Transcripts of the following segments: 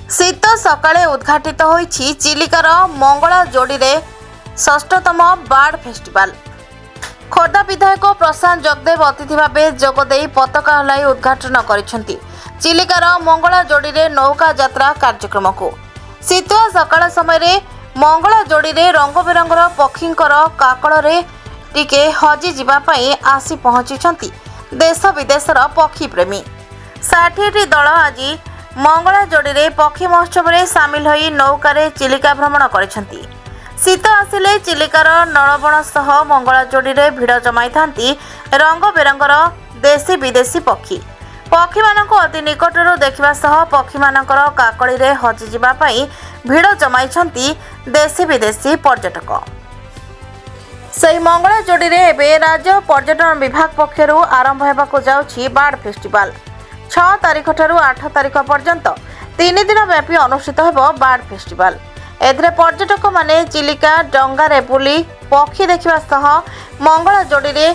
शीत सकाळे उद्घाटित होईछि चिलिकार मंगला जोड़ी रे षष्ठतम बार्ड फेस्टिवल। खोर्धा विधायक प्रशांत जगदेव अतिथि भावे जोगदे पताका हलाई उद्घाटन करिसेंति चिलिकार मंगला जोड़ी रे नौका यात्रा कार्यक्रम को। शीतुआ सकाळ समय रे मंगला जोड़ी रे रंग बेरंगर पक्षींकर काकड़ रे टिके हजि जिबा पई आसी पहुंचिछंति देश विदेशर पक्षी प्रेमी। 60टी दल आज मंगला जोड़ी रे पक्षी महोत्सव रे सामिल होई नौकारे चिलिका भ्रमण करिसेंति। शीत आसिले चिलिकार नलबण सह मंगला जोड़ी रे भिड़ जमाई थांती रंग बेरंगर देशी विदेशी पक्षी। पक्षी मानक अति निकटरू देखिबा सह पक्षी मानकर काकड़ी रे हजि जिबा पई भिड़ जमाइछंती देशी विदेशी पर्यटक। सही मंगला जोड़ी रे एबे राज्य पर्यटन विभाग पक्षरु आरंभ हेबाकु जाउछि बार्ड फेस्टिवल। 6 तारिख ठारू 8 तारिख पर्यंत 3 दिन व्यापी अनुष्ठित हेबो बार्ड फेस्टिवल। एथरे पर्यटक माने चिलिका डंगारे बुली पक्षी देखिबा सह मंगला जोड़ी रे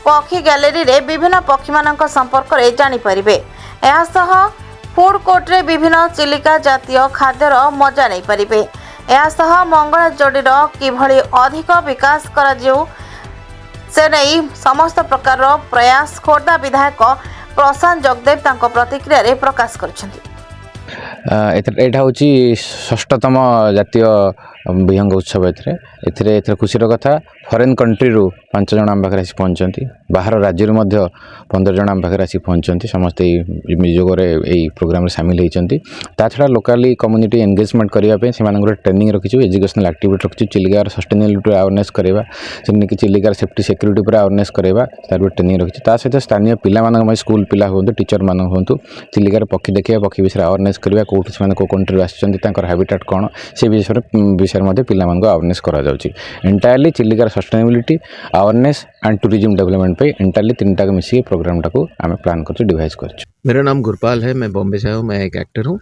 पक्षी गैलेरी रे विभिन्न पक्षी मानक संपर्क रे जानि परिबे। एहा सह फूड कोर्ट रे विभिन्न चिलिका जातीय खाद्यर मजा नै परिबे। एहा सह मंगला जोड़ीर किभଳି अधिक विकास करा जेउ से नै समस्त प्रकार प्रयास खोर्धा विधायक प्रशांत जगदेव तांको प्रतिक्रिया रे प्रकाश करछन्ति। एटा हूँ षष्ठतम जातीय विहंग उत्सव। एथरे खुशीर कथा फरेन कंट्री रू 5 जन आम पाखे आसी पहुँचती, बाहर राज्य 15 जन आम पाखे आसी पहुँचती। समस्ते जोगरे यही प्रोग्राम सामिल होती। ता छड़ा लोकाली कम्युनिटी एंगेजमेंट करने से ट्रेनिंग रखी, एजुकेशनल एक्टिविटी रखी, चिलिकार सस्टेनेबिलिटी अवेयरनेस करवा से चिलिकार सेफ्टी सिक्यूरिटी पर अवेयरनेस करवा तार ट्रेनिंग रखी। ता सहित स्थानीय पिला स्कूल पिला हूँ टीचर मान हूँ चिलिकार पक्षी देखा पक्षी विषय अवेयरनेस करवा कौट से कौ कंट्री आसर हैबिटेट कौन से विषय पिला अवेयरनेस करा एंटायरली चिलिकार sustainability awareness and tourism development पे एंटायरली 3टा मिसिक प्रोग्राम टाको आम प्लान कर डिवाइस कर। मेरा नाम गुरपाल है, मैं बॉम्बे से आया हूँ। मैं एक एक्टर हूँ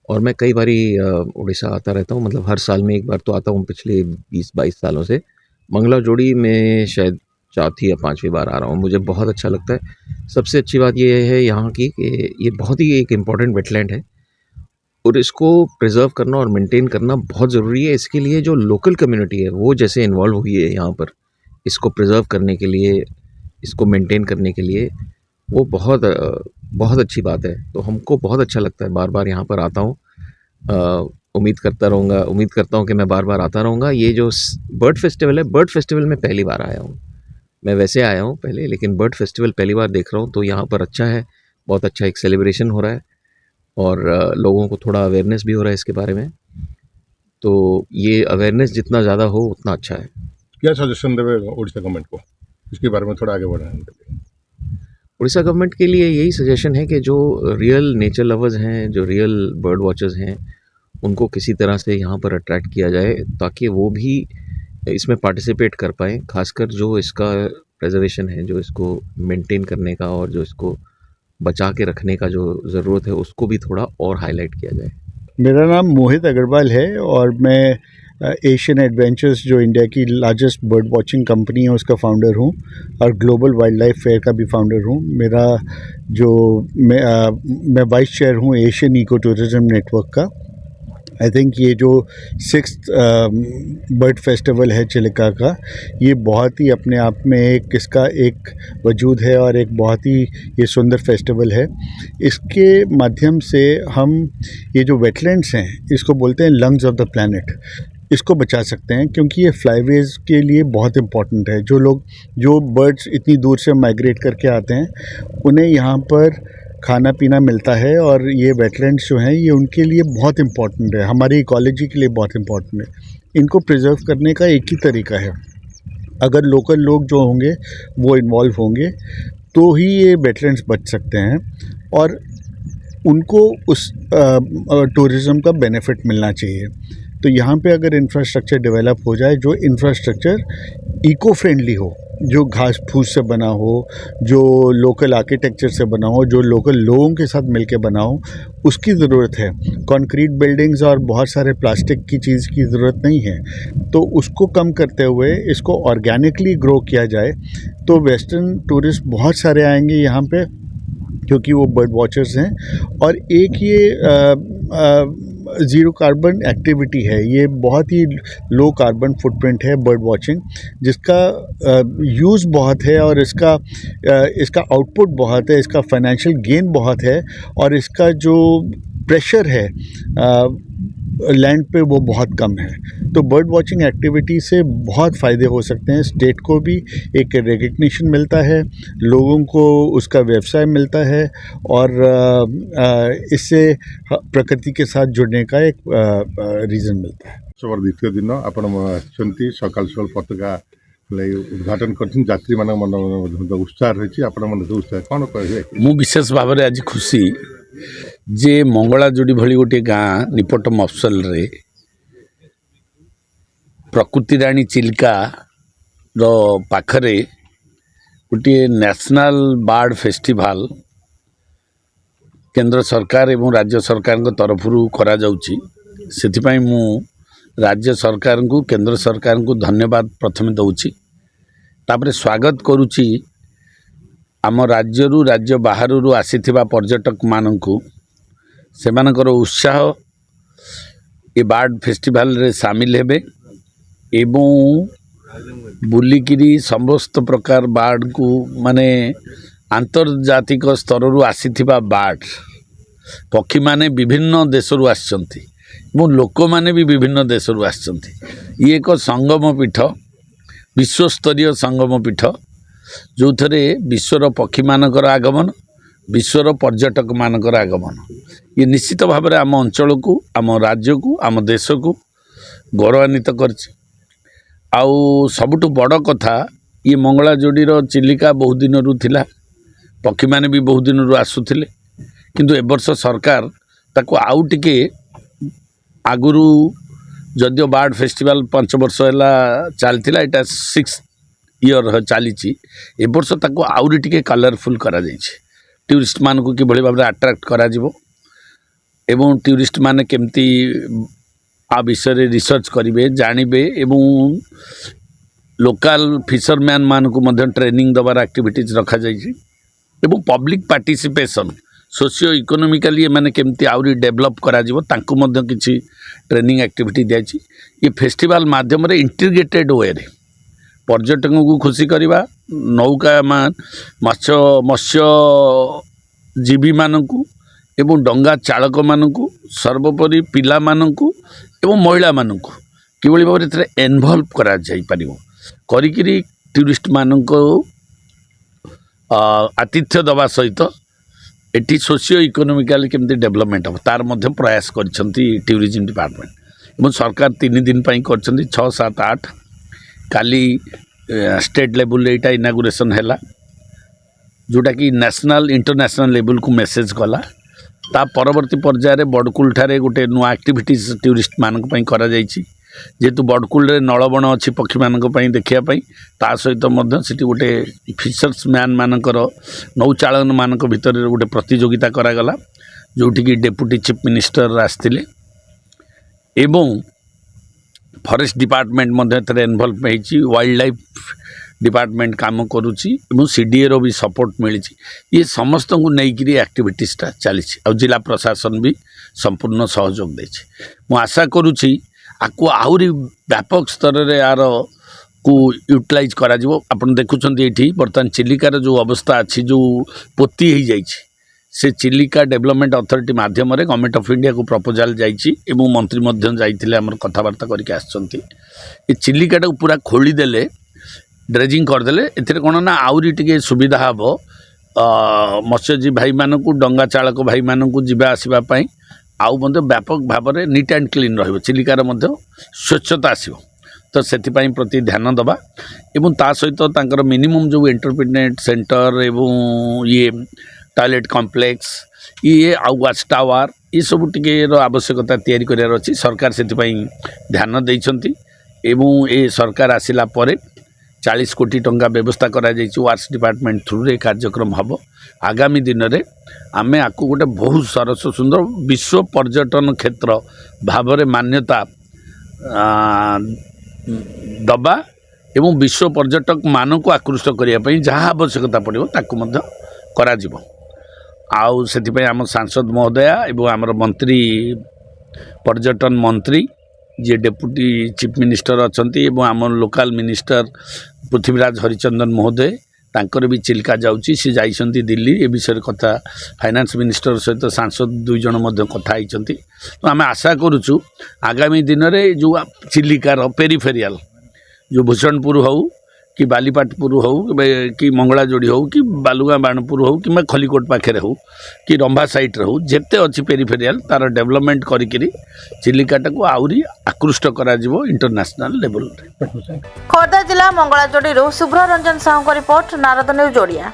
और मैं कई बारी उड़ीसा आता रहता हूँ, मतलब हर साल में एक बार तो आता हूँ। पिछले 20-22 सालों से मंगला जोड़ी में शायद 4थी या 5वीं बार आ रहा हूँ। मुझे बहुत अच्छा लगता है। सबसे अच्छी बात ये है यहाँ की कि ये बहुत ही एक इम्पॉर्टेंट वेटलैंड है और इसको प्रिजर्व करना और मेंटेन करना बहुत ज़रूरी है। इसके लिए जो लोकल कम्युनिटी है वो जैसे इन्वॉल्व हुई है यहाँ पर इसको प्रिजर्व करने के लिए, इसको मेंटेन करने के लिए, वो बहुत अच्छी बात है। तो हमको बहुत अच्छा लगता है, बार बार यहाँ पर आता हूँ। उम्मीद करता हूँ कि मैं बार बार आता रहूँगा। ये जो बर्ड फेस्टिवल है, बर्ड फेस्टिवल में पहली बार आया हूँ। मैं वैसे आया हूँ पहले, लेकिन बर्ड फेस्टिवल पहली बार देख रहा हूँ। तो यहाँ पर अच्छा है, बहुत अच्छा एक सेलिब्रेशन हो रहा है और लोगों को थोड़ा अवेयरनेस भी हो रहा है इसके बारे में। तो ये अवेयरनेस जितना ज़्यादा हो उतना अच्छा है। क्या सजेशन देवे उड़ीसा गवर्नमेंट को इसके बारे में थोड़ा आगे बढ़ाने के लिए? उड़ीसा गवर्नमेंट के लिए यही सजेशन है कि जो रियल नेचर लवर्स हैं, जो रियल बर्ड वॉचर्स हैं, उनको किसी तरह से यहाँ पर अट्रैक्ट किया जाए ताकि वो भी इसमें पार्टिसिपेट कर पाएँ। खासकर जो इसका प्रिजर्वेशन है, जो इसको मेंटेन करने का और जो इसको बचा के रखने का जो ज़रूरत है उसको भी थोड़ा और हाईलाइट किया जाए। मेरा नाम मोहित अग्रवाल है और मैं एशियन एडवेंचर्स जो इंडिया की लार्जेस्ट बर्ड वॉचिंग कंपनी है उसका फाउंडर हूँ और ग्लोबल वाइल्ड लाइफ फेयर का भी फाउंडर हूँ। मेरा जो मैं वाइस चेयर हूँ एशियन इको टूरिज्म नेटवर्क का। आई थिंक ये जो 6th बर्ड फेस्टिवल है चिलिका का, ये बहुत ही अपने आप में इसका एक वजूद है और एक बहुत ही ये सुंदर फेस्टिवल है। इसके माध्यम से हम ये जो वेटलैंड्स हैं इसको बोलते हैं लंग्स ऑफ द प्लैनेट, इसको बचा सकते हैं क्योंकि ये फ्लाईवेज के लिए बहुत इम्पॉर्टेंट है। जो बर्ड्स इतनी दूर से माइग्रेट करके आते हैं उन्हें यहाँ पर खाना पीना मिलता है और ये वेटलैंड्स जो हैं ये उनके लिए बहुत इम्पॉर्टेंट है, हमारी इकोलॉजी के लिए बहुत इम्पॉर्टेंट है। इनको प्रिजर्व करने का एक ही तरीका है, अगर लोकल लोग जो होंगे वो इन्वॉल्व होंगे तो ही ये वेटलैंड्स बच सकते हैं और उनको उस टूरिज़्म का बेनिफिट मिलना चाहिए। तो यहाँ पे अगर इंफ्रास्ट्रक्चर डेवलप हो जाए, जो इंफ्रास्ट्रक्चर इको फ्रेंडली हो, जो घास फूस से बना हो, जो लोकल आर्किटेक्चर से बना हो, जो लोकल लोगों के साथ मिलके बना हो, उसकी ज़रूरत है। कंक्रीट बिल्डिंग्स और बहुत सारे प्लास्टिक की चीज़ की ज़रूरत नहीं है। तो उसको कम करते हुए इसको ऑर्गेनिकली ग्रो किया जाए तो वेस्टर्न टूरिस्ट बहुत सारे आएंगे यहाँ पे क्योंकि वो बर्ड वॉचर्स हैं। और एक ये ज़ीरो कार्बन एक्टिविटी है, ये बहुत ही लो कार्बन फुटप्रिंट है बर्ड वॉचिंग, जिसका यूज़ बहुत है और इसका आउटपुट बहुत है, इसका फाइनेंशियल गेन बहुत है और इसका जो प्रेशर है लैंड पे वो बहुत कम है। तो बर्ड वॉचिंग एक्टिविटी से बहुत फ़ायदे हो सकते हैं। स्टेट को भी एक रिकग्निशन मिलता है, लोगों को उसका व्यवसाय मिलता है और इससे प्रकृति के साथ जुड़ने का एक रीज़न मिलता है। उत्सवर द्वितीय दिन आपण आसछंती सकाल सकाल पताका उद्घाटन करछन यात्री मान मन उत्साह रही आपण मन उत्साह कौन कहे मु विशेष भाव में आज खुशी जे मंगलाजोड़ी भली गोटे गाँ निपट मफसल रे प्रकृति राणी चिल्का रो पाखरे गोटे नेशनल बर्ड फेस्टिवल केंद्र सरकार एवं राज्य सरकार तरफ करा जाउची। सेथिपाई मु राज्य सरकार को केंद्र सरकार को धन्यवाद प्रथमे दउची, तापरे स्वागत करुची आम राज्य बाहर आसीथिबा पर्यटक माननकु सेमानकर उत्साह ए बर्ड फेस्टिवल रे शामिल हेबे एवं बुलिकिरी समस्त प्रकार बर्ड को माने आंतर्जातिक स्तर रु आसीथिबा बर्ड पक्षी माने विभिन्न देशरू आछंती एवं लोक माने भी विभिन्न देशरू आछंती। ये एक संगम पीठ, विश्वस्तरीय संगम पीठ जो थरे विश्वर पक्षी मानकर आगमन, विश्वर पर्यटक मानकर आगमन, ये निश्चित भाव में आम अंचल को, आम राज्य को, आम देश को गौरवान्वित करछि। आउ सबुठु बड़ कथा ये मंगलाजोड़ीर चिलिका बहुत दिन रु थिला, पक्षी माने भी बहुत दिन रु आसुथिले, किंतु ए वर्ष सरकार ताको आउ टिके आगुरु जदियो बर्ड फेस्टिवल 5 वर्ष है चलता एटा 6th ईयर चली ए वर्ष ताको आउरी टिके कलरफुल करा जाइछि। टूरिस्ट मान को किभली भाव अट्रैक्ट करा जिवो एवं टूरिस्ट माने केमती आ विषय रे रिसर्च करिवे जानिबे एवं लोकल फिशरमैन मान को मध्य ट्रेनिंग दबार एक्टिविटीज रखा जाइछि एवं पब्लिक पार्टिसिपेशन सोशियो इकोनॉमिकली माने केमती आउरी डेवलप करा जिवो तांको मध्य किछि ट्रेनिंग एक्टिविटी दियाछि। ये फेस्टिवल माध्यम रे इंटीग्रेटेड वे रे पर्यटकों को खुशी करवा, नौका मान मत्स्य जीवी मानकु एवं डंगा चालक मानकु सर्वोपरि पिला मानकु एवं महिला मानकु किभली भाव में इन्वॉल्व करा जाई परिबो करिकिरी टूरिस्ट मानकु आतिथ्य दवा सहित एटी सोशियो इकोनॉमिकली केमती डेवलपमेंट हम तार मध्य प्रयास करछंती टूरिज्म डिपार्टमेंट एवं सरकार 3 दिन पई करछंती 6, 7, 8 काली स्टेट लेवल एटा इनागुरेशन हैला जोटा कि नेशनल इंटरनेशनल लेवल को मेसेज कला। ता परवर्ती पर्यायर बड़कुल ठारे गोटे नुआ एक्टिविटीज टूरिस्ट मानक पई करा जाइछि, जेतु बड़कुल रे नलबण अछि पक्षी मानक पई देखिया पई, ता सहित मध्य सिटी गोटे फिशर्स मैन मानकर नौचालन मानक भितर गोटे प्रतियोगिता करा गला जोठी कि डेप्यूटी चीफ मिनिस्टर आस्थिले एवं फॉरेस्ट डिपार्टमेंट मध्य इनवॉल्व होइछि, वाइल्ड लाइफ डिपार्टमेंट काम करुछि एवं सीडीए रो भी सपोर्ट मिली। ये समस्त को नेइकिरी एक्टिविटीजटा चली और जिला प्रशासन भी संपूर्ण सहयोग देछि। मु आशा करुछि आकु आहुरी व्यापक स्तर रे यार को यूटिलाइज करा जिवो। आपण देखुछन्ती एठी बर्तमान चिलिकार जो अवस्था अछि जो पोती ही जाइछि से चिलिका डेवलपमेंट अथॉरिटी माध्यम रे गवर्नमेंट ऑफ इंडिया को प्रपोजल जाइछि एवं मंत्री मध्य जाइथिले हमर कथावार्ता करके आछन्ती। ए चिलिकाटा पूरा खोली देले ड्रेजिंग करदेले एथिरे कोन ना आउरी टिके सुविधा हबो मत्स्यजीवी भाई मानकु डंगा चालक भाई मानकु जिबा आसीबा पई आउ मध्य व्यापक भाव में नीट एंड क्लीन रहिबो, चिलिकार मध्य स्वच्छता आसीबो। तो सेथिपाई प्रति ध्यान दबा एवं ता सहित तांकर मिनिमम जो एंटरटेनमेंट सेंटर एवं ये टॉयलेट कॉम्प्लेक्स ये आउ वाच टावर ये सब टिके आवश्यकता तैयारी करार अच्छी सरकार से ध्यान देइछंती एवं ए सरकार आसिला परे 40 कोटी टंका व्यवस्था करा जाइछि वाच डिपार्टमेंट थ्रू रे कार्यक्रम हम आगामी दिन में आमे आकु गोटे बहुत सरस सुंदर विश्व पर्यटन क्षेत्र भाव में मान्यता दबा एवं विश्व पर्यटक मान को आकृष्ट करने जहाँ आवश्यकता पड़ो ताकू करा आउ से आम सांसद महोदया एवं आमर मंत्री पर्यटन मंत्री जी डेप्यूटी चीफ मिनिस्टर अच्छी आम लोकल मिनिस्टर पृथ्वीराज हरिचंदन महोदय तांकर भी चिल्का जाऊँगी सी जाइछंती दिल्ली ए विषय कथा फाइनेंस मिनिस्टर सहित सांसद 2 जन कथा होती तो आम आशा करुचु आगामी दिन में जो चिलिकार पेरिफेरियाल जो भूषणपुर हो कि बालीपाटपुर हो कि मंगलाजोड़ी हो कि बालुगाँ बाणपुर हो कि खलिकोट पाखे हो कि रंभा साइट हो जेते अच्छी पेरिफेरियाल तार डेवलपमेंट करी चिलिकाटा को आउरी आकृष्ट करा जिवो इंटरनेशनल लेवल रे। खोर्धा जिला मंगलाजोड़ी शुभ्र रंजन साहू रिपोर्ट नारद न्यूज ओडिया।